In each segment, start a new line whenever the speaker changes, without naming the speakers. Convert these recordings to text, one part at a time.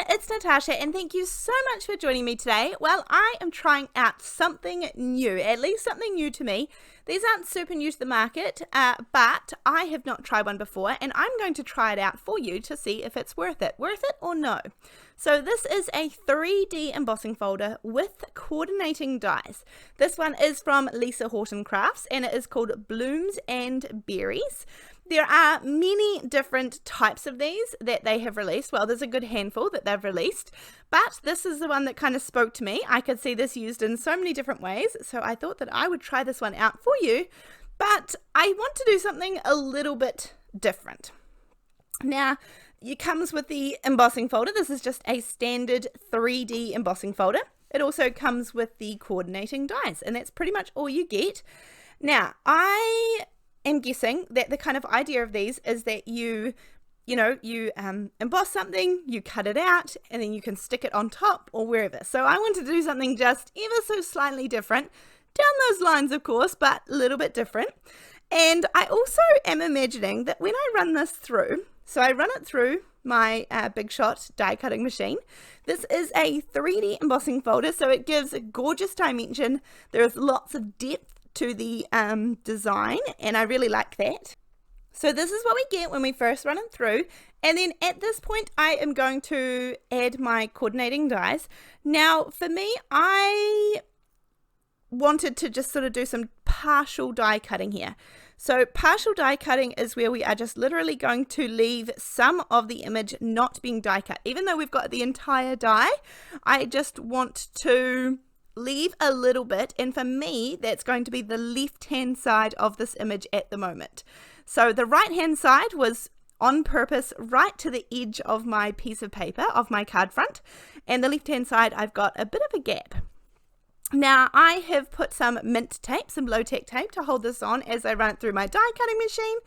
there, it's Natasha and thank you so much for joining me today. Well, I am trying out something new, at least something new to me. These aren't super new to the market, but I have not tried one before and I'm going to try it out for you to see if it's worth it or no. So this is a 3D embossing folder with coordinating dies. This one is from Lisa Horton Crafts and it is called Blooms and Berries. There are many different types of these that they have released. Well, there's a good handful that they've released, but this is the one that kind of spoke to me. I could see this used in so many different ways, so I thought that I would try this one out for you, but I want to do something a little bit different. Now, it comes with the embossing folder. This is just a standard 3D embossing folder. It also comes with the coordinating dies, and that's pretty much all you get. Now, I'm guessing that the kind of idea of these is that you emboss something, you cut it out, and then you can stick it on top or wherever. So I wanted to do something just ever so slightly different, down those lines of course, but a little bit different. And I also am imagining that when I run this through, so I run it through my Big Shot die cutting machine. This is a 3D embossing folder, so it gives a gorgeous dimension. There is lots of depth to the design, and I really like that. So this is what we get when we first run it through, and then at this point I am going to add my coordinating dies. Now for me, I wanted to just sort of do some partial die cutting here. So partial die cutting is where we are just literally going to leave some of the image not being die cut. Even though we've got the entire die, I just want to leave a little bit, and for me that's going to be the left hand side of this image at the moment. So the right hand side was on purpose right to the edge of my piece of paper, of my card front, and the left hand side I've got a bit of a gap. Now I have put some mint tape, some low-tech tape to hold this on as I run it through my die cutting machine.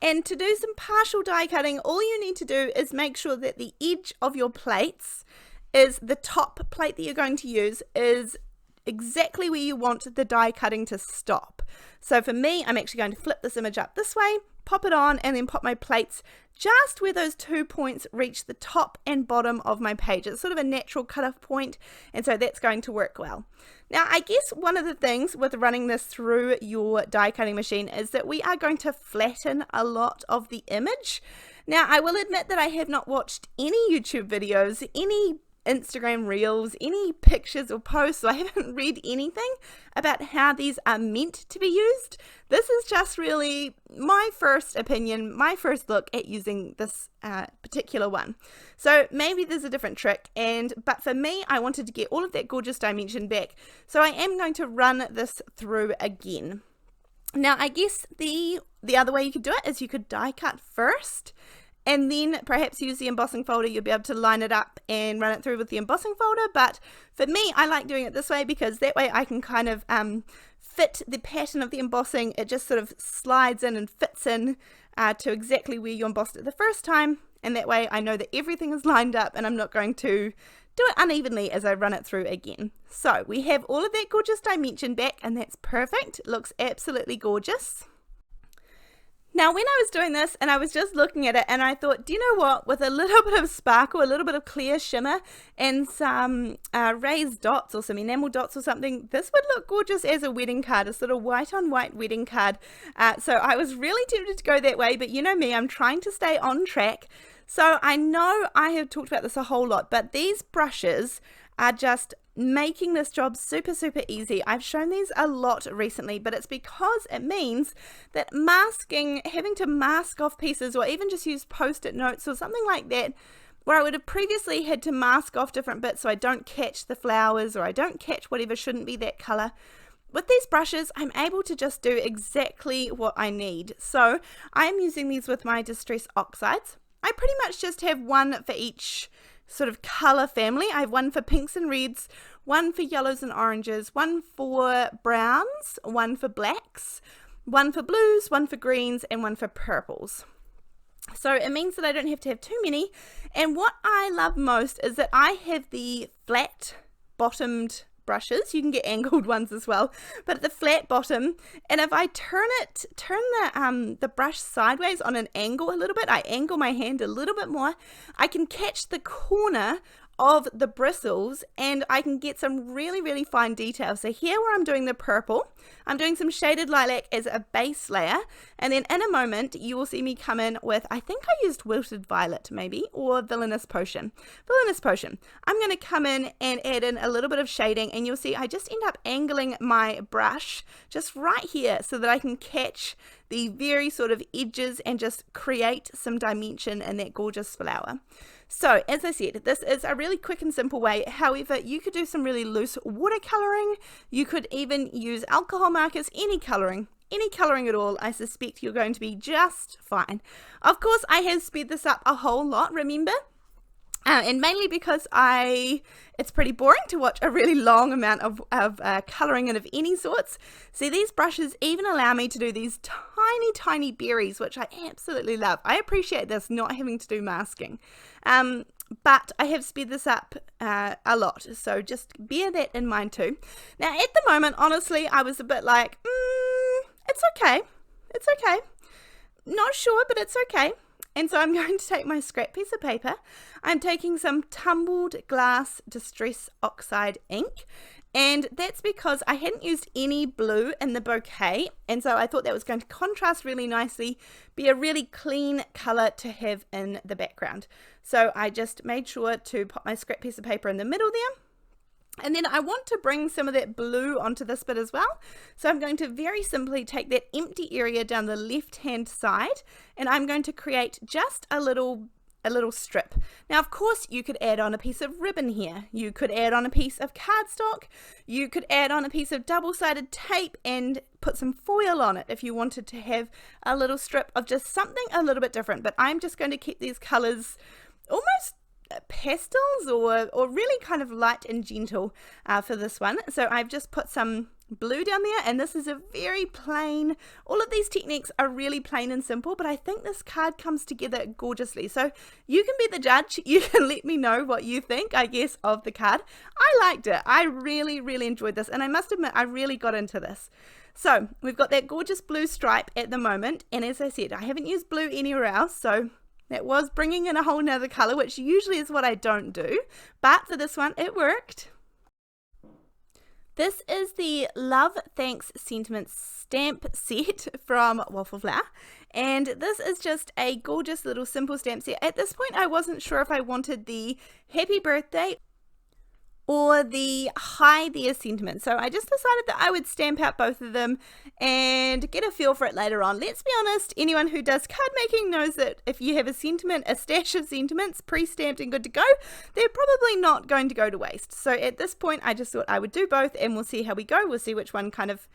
And to do some partial die cutting, all you need to do is make sure that the edge of your plates is the top plate that you're going to use is exactly where you want the die cutting to stop. So for me, I'm actually going to flip this image up this way, pop it on, and then pop my plates just where those 2 points reach the top and bottom of my page. It's sort of a natural cutoff point, and so that's going to work well. Now, I guess one of the things with running this through your die cutting machine is that we are going to flatten a lot of the image. Now, I will admit that I have not watched any YouTube videos, any Instagram reels, any pictures or posts, so I haven't read anything about how these are meant to be used. This is just really my first opinion, my first look at using this particular one. So maybe there's a different trick, but for me, I wanted to get all of that gorgeous dimension back, so I am going to run this through again. Now, I guess the other way you could do it is you could die cut first, and then perhaps use the embossing folder. You'll be able to line it up and run it through with the embossing folder. But for me, I like doing it this way because that way I can kind of fit the pattern of the embossing. It just sort of slides in and fits in to exactly where you embossed it the first time. And that way I know that everything is lined up and I'm not going to do it unevenly as I run it through again. So we have all of that gorgeous dimension back, and that's perfect. It looks absolutely gorgeous. Now, when I was doing this and I was just looking at it and I thought, do you know what, with a little bit of sparkle, a little bit of clear shimmer and some raised dots or some enamel dots or something, this would look gorgeous as a wedding card, a sort of white on white wedding card. So I was really tempted to go that way, but you know me, I'm trying to stay on track. So I know I have talked about this a whole lot, but these brushes are just making this job super easy. I've shown these a lot recently, but it's because it means that having to mask off pieces or even just use post-it notes or something like that, where I would have previously had to mask off different bits so I don't catch the flowers or I don't catch whatever shouldn't be that color. With these brushes, I'm able to just do exactly what I need. So I'm using these with my Distress Oxides. I pretty much just have one for each sort of color family. I have one for pinks and reds, one for yellows and oranges, one for browns, one for blacks, one for blues, one for greens, and one for purples. So it means that I don't have to have too many. And what I love most is that I have the flat bottomed brushes. You can get angled ones as well, but at the flat bottom, and if I turn the brush sideways on an angle a little bit, I angle my hand a little bit more, I can catch the corner of the bristles and I can get some really fine detail. So here where I'm doing the purple, I'm doing some shaded lilac as a base layer, and then in a moment you will see me come in with, I think I used Wilted Violet maybe, or Villainous Potion. I'm going to come in and add in a little bit of shading, and you'll see I just end up angling my brush just right here so that I can catch the very sort of edges and just create some dimension in that gorgeous flower. So as I said, this is a really quick and simple way. However, you could do some really loose watercoloring. You could even use alcohol markers, any coloring at all. I suspect you're going to be just fine. Of course, I have sped this up a whole lot, remember? And mainly because it's pretty boring to watch a really long amount of colouring in of any sorts. See, these brushes even allow me to do these tiny berries, which I absolutely love. I appreciate this, not having to do masking. But I have sped this up a lot, so just bear that in mind too. Now, at the moment, honestly, I was a bit like, it's okay. Not sure, but it's okay. And so I'm going to take my scrap piece of paper. I'm taking some Tumbled Glass Distress Oxide ink, and that's because I hadn't used any blue in the bouquet, and so I thought that was going to contrast really nicely, be a really clean colour to have in the background. So I just made sure to put my scrap piece of paper in the middle there. And then I want to bring some of that blue onto this bit as well. So I'm going to very simply take that empty area down the left hand side, and I'm going to create just a little strip. Now, of course, you could add on a piece of ribbon here. You could add on a piece of cardstock. You could add on a piece of double-sided tape and put some foil on it if you wanted to have a little strip of just something a little bit different. But I'm just going to keep these colors almost pastels or really kind of light and gentle for this one. So I've just put some blue down there, and this is a very plain, all of these techniques are really plain and simple, but I think this card comes together gorgeously. So you can be the judge. You can let me know what you think, I guess, of the card. I liked it. I really enjoyed this, and I must admit I really got into this. So we've got that gorgeous blue stripe at the moment, and as I said, I haven't used blue anywhere else, so that was bringing in a whole nother color, which usually is what I don't do, but for this one it worked. This is the Love Thanks Sentiments stamp set from Waffle, and this is just a gorgeous little simple stamp set. At this point I wasn't sure if I wanted the happy birthday or the hi there sentiment, so I just decided that I would stamp out both of them and get a feel for it later on. Let's be honest, anyone who does card making knows that if you have a sentiment, a stash of sentiments pre-stamped and good to go, they're probably not going to go to waste. So at this point I just thought I would do both, and we'll see how we go. We'll see which one kind of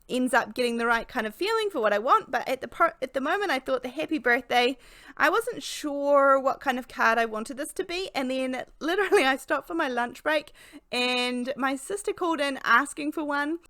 ends up getting the right kind of feeling for what I want. But at the moment I thought the happy birthday, I wasn't sure what kind of card I wanted this to be, and then literally I stopped for my lunch break and my sister called in asking for one.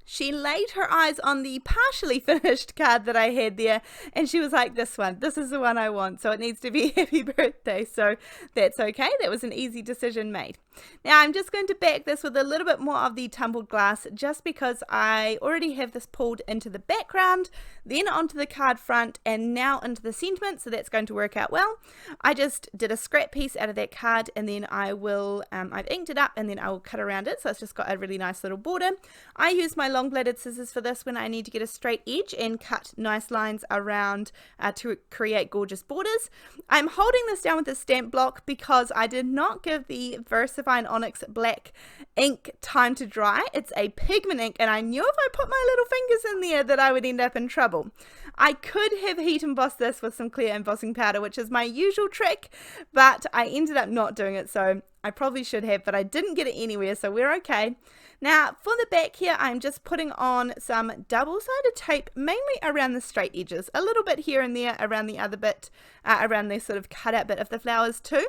She laid her eyes on the partially finished card that I had there, and she was like, this is the one I want, so it needs to be happy birthday. So that's okay. That was an easy decision made. Now I'm just going to back this with a little bit more of the tumbled glass, just because I already have this pulled into the background, then onto the card front, and now into the sentiment, so that's going to work out well. I just did a scrap piece out of that card, and then I will, I've inked it up, and then I will cut around it, so it's just got a really nice little border. I use my long bladed scissors for this when I need to get a straight edge and cut nice lines around to create gorgeous borders. I'm holding this down with a stamp block because I did not give the VersaFine Onyx Black ink time to dry. It's a pigment ink, and I knew if I put my little fingers in there that I would end up in trouble. I could have heat embossed this with some clear embossing powder, which is my usual trick, but I ended up not doing it, so I probably should have, but I didn't get it anywhere, so we're okay. Now for the back here, I'm just putting on some double-sided tape, mainly around the straight edges, a little bit here and there around the other bit, around the sort of cutout bit of the flowers too.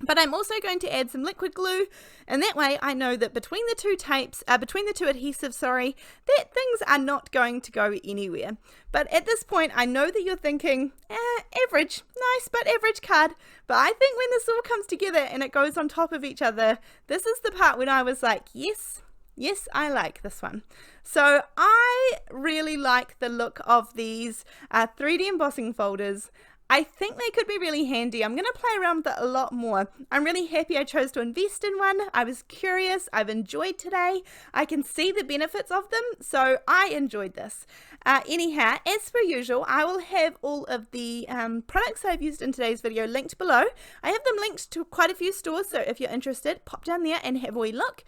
But I'm also going to add some liquid glue, and that way I know that between the two adhesives, that things are not going to go anywhere. But at this point, I know that you're thinking, average, nice but average card. But I think when this all comes together and it goes on top of each other, this is the part when I was like, yes, I like this one. So I really like the look of these 3D embossing folders. I think they could be really handy. I'm going to play around with it a lot more. I'm really happy I chose to invest in one. I was curious. I've enjoyed today. I can see the benefits of them, so I enjoyed this. Anyhow, as per usual, I will have all of the products I've used in today's video linked below. I have them linked to quite a few stores, so if you're interested, pop down there and have a wee look.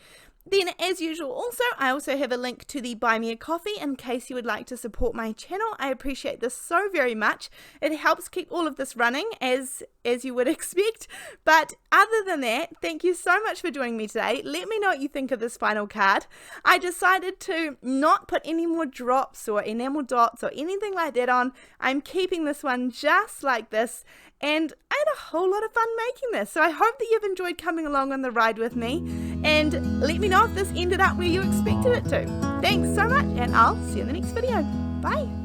Then, as usual, I also have a link to the Buy Me a Coffee in case you would like to support my channel. I appreciate this so very much. It helps keep all of this running, as you would expect. But other than that, thank you so much for joining me today. Let me know what you think of this final card. I decided to not put any more drops or enamel dots or anything like that on. I'm keeping this one just like this. And I had a whole lot of fun making this. So I hope that you've enjoyed coming along on the ride with me. And let me know if this ended up where you expected it to. Thanks so much, and I'll see you in the next video. Bye.